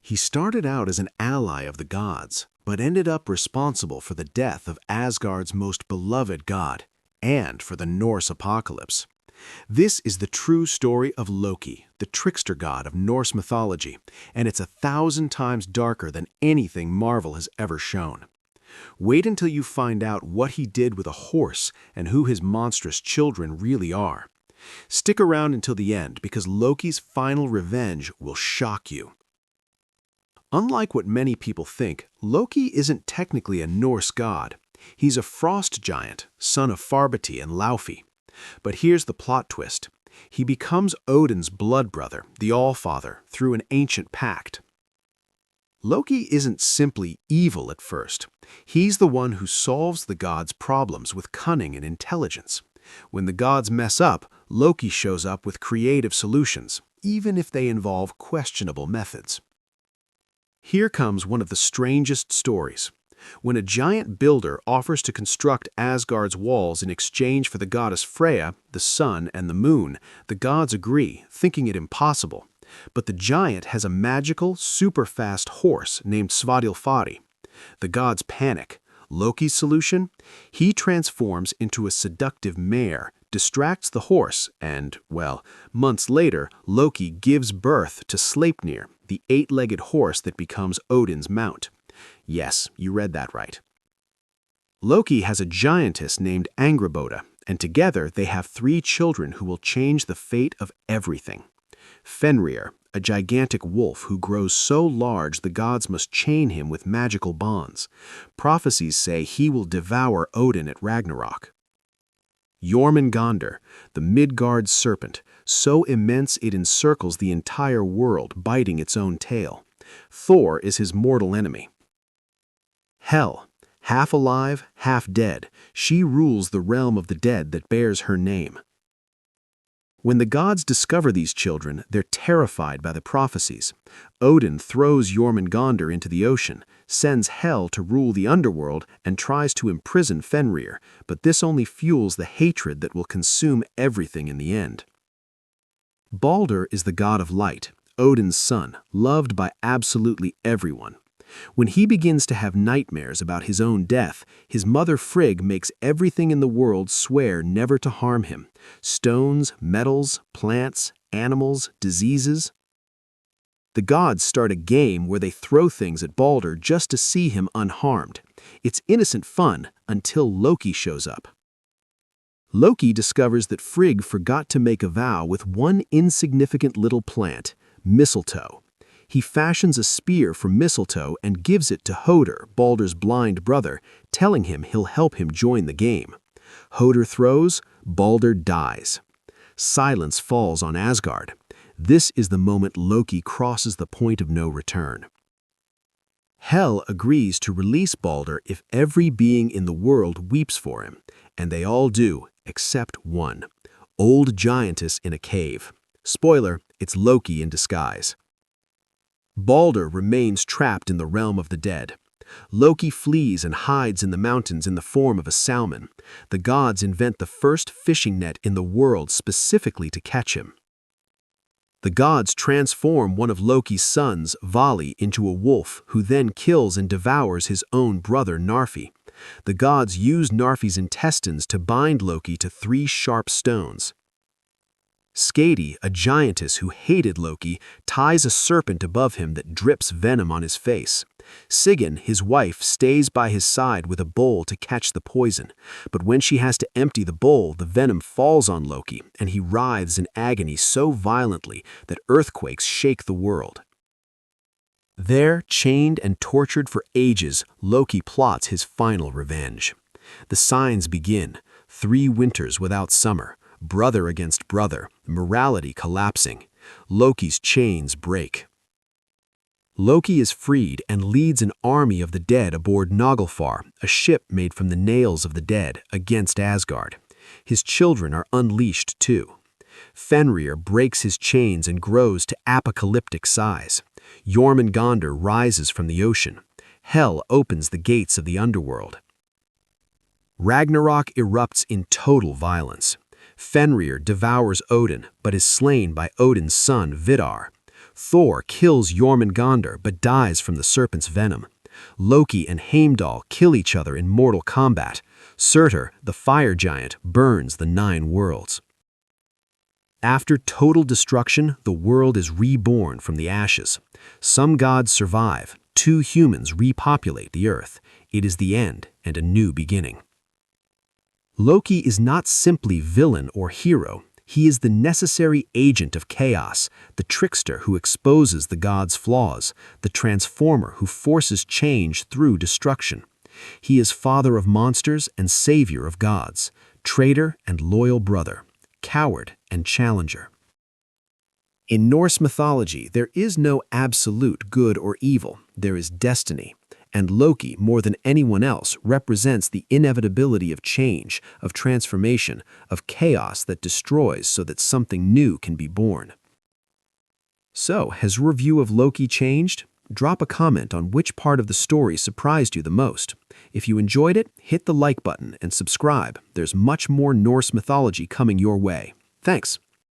He started out as an ally of the gods, but ended up responsible for the death of Asgard's most beloved god, and for the Norse apocalypse. This is the true story of Loki, the trickster god of Norse mythology, and it's 1,000 times darker than anything Marvel has ever shown. Wait until you find out what he did with a horse and who his monstrous children really are. Stick around until the end because Loki's final revenge will shock you. Unlike what many people think, Loki isn't technically a Norse god. He's a frost giant, son of Farbati and Laufey. But here's the plot twist. He becomes Odin's blood brother, the Allfather, through an ancient pact. Loki isn't simply evil at first. He's the one who solves the gods' problems with cunning and intelligence. When the gods mess up, Loki shows up with creative solutions, even if they involve questionable methods. Here comes one of the strangest stories. When a giant builder offers to construct Asgard's walls in exchange for the goddess Freya, the sun, and the moon, the gods agree, thinking it impossible. But the giant has a magical, super-fast horse named Svadilfari. The gods panic. Loki's solution? He transforms into a seductive mare, distracts the horse, and, well, months later, Loki gives birth to Sleipnir, the 8-legged horse that becomes Odin's mount. Yes, you read that right. Loki has a giantess named Angrboda, and together they have 3 children who will change the fate of everything. Fenrir, a gigantic wolf who grows so large the gods must chain him with magical bonds. Prophecies say he will devour Odin at Ragnarök. Jormungandr, the Midgard serpent, so immense it encircles the entire world, biting its own tail. Thor is his mortal enemy. Hel, half alive, half dead, she rules the realm of the dead that bears her name. When the gods discover these children, they're terrified by the prophecies. Odin throws Jormungandr into the ocean, sends Hel to rule the underworld, and tries to imprison Fenrir, but this only fuels the hatred that will consume everything in the end. Baldur is the god of light, Odin's son, loved by absolutely everyone. When he begins to have nightmares about his own death, his mother Frigg makes everything in the world swear never to harm him. Stones, metals, plants, animals, diseases. The gods start a game where they throw things at Baldur just to see him unharmed. It's innocent fun until Loki shows up. Loki discovers that Frigg forgot to make a vow with one insignificant little plant, mistletoe. He fashions a spear from mistletoe and gives it to Hoder, Baldur's blind brother, telling him he'll help him join the game. Hoder throws, Baldur dies. Silence falls on Asgard. This is the moment Loki crosses the point of no return. Hel agrees to release Baldur if every being in the world weeps for him, and they all do, except one, old giantess in a cave. Spoiler, it's Loki in disguise. Baldur remains trapped in the realm of the dead. Loki flees and hides in the mountains in the form of a salmon. The gods invent the first fishing net in the world specifically to catch him. The gods transform one of Loki's sons, Vali, into a wolf, who then kills and devours his own brother, Narfi. The gods use Narfi's intestines to bind Loki to 3 sharp stones. Skadi, a giantess who hated Loki, ties a serpent above him that drips venom on his face. Sigyn, his wife, stays by his side with a bowl to catch the poison, but when she has to empty the bowl, the venom falls on Loki, and he writhes in agony so violently that earthquakes shake the world. There, chained and tortured for ages, Loki plots his final revenge. The signs begin: 3 winters without summer, brother against brother, morality collapsing. Loki's chains break. Loki is freed and leads an army of the dead aboard Naglfar, a ship made from the nails of the dead, against Asgard. His children are unleashed too. Fenrir breaks his chains and grows to apocalyptic size. Jormungandr rises from the ocean. Hel opens the gates of the underworld. Ragnarök erupts in total violence. Fenrir devours Odin, but is slain by Odin's son Vidar. Thor kills Jormungandr but dies from the serpent's venom. Loki and Heimdall kill each other in mortal combat. Surtur, the fire giant, burns the 9 worlds. After total destruction, the world is reborn from the ashes. Some gods survive. 2 humans repopulate the earth. It is the end and a new beginning. Loki is not simply villain or hero. He is the necessary agent of chaos, the trickster who exposes the gods' flaws, the transformer who forces change through destruction. He is father of monsters and savior of gods, traitor and loyal brother, coward and challenger. In Norse mythology, there is no absolute good or evil. There is destiny. And Loki, more than anyone else, represents the inevitability of change, of transformation, of chaos that destroys so that something new can be born. So, has your view of Loki changed? Drop a comment on which part of the story surprised you the most. If you enjoyed it, hit the like button and subscribe. There's much more Norse mythology coming your way. Thanks.